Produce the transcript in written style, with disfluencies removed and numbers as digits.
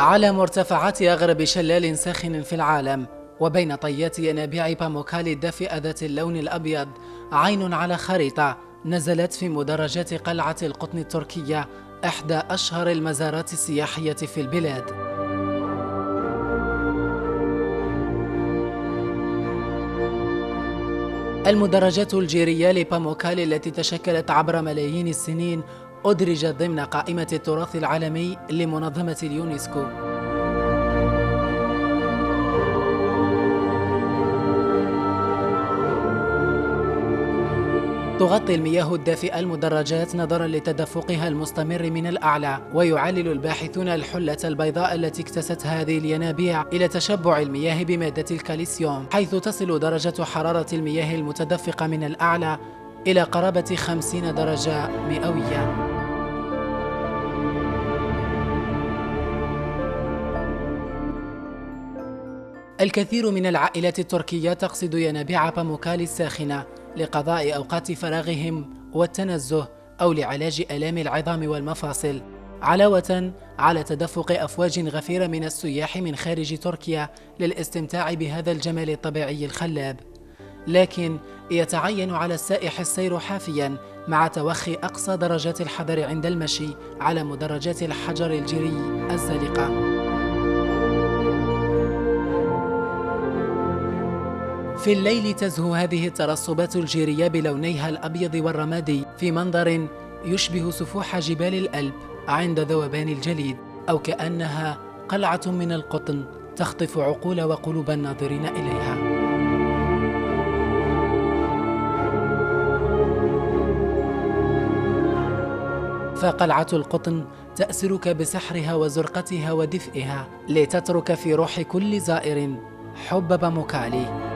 على مرتفعات أغرب شلال ساخن في العالم، وبين طيات ينابيع باموكالي الدافئة ذات اللون الأبيض، عين على خريطة نزلت في مدرجات قلعة القطن التركية، إحدى أشهر المزارات السياحية في البلاد. المدرجات الجيرية لباموكالي التي تشكلت عبر ملايين السنين أدرجت ضمن قائمة التراث العالمي لمنظمة اليونسكو. تغطي المياه الدافئة المدرجات نظراً لتدفقها المستمر من الأعلى، ويعلل الباحثون الحلة البيضاء التي اكتست هذه الينابيع إلى تشبع المياه بمادة الكالسيوم، حيث تصل درجة حرارة المياه المتدفقة من الأعلى إلى قرابة 50 درجة مئوية. الكثير من العائلات التركية تقصد ينابيع باموكالي الساخنة لقضاء أوقات فراغهم والتنزه أو لعلاج آلام العظام والمفاصل، علاوة على تدفق أفواج غفيرة من السياح من خارج تركيا للاستمتاع بهذا الجمال الطبيعي الخلاب. لكن يتعين على السائح السير حافياً مع توخي أقصى درجات الحذر عند المشي على مدرجات الحجر الجيري الزلقة. في الليل تزهو هذه الترسبات الجيرية بلونيها الأبيض والرمادي في منظر يشبه سفوح جبال الألب عند ذوبان الجليد، أو كأنها قلعة من القطن تخطف عقول وقلوب الناظرين إليها. فقلعة القطن تأسرك بسحرها وزرقتها ودفئها، لتترك في روح كل زائر حب باموكالي.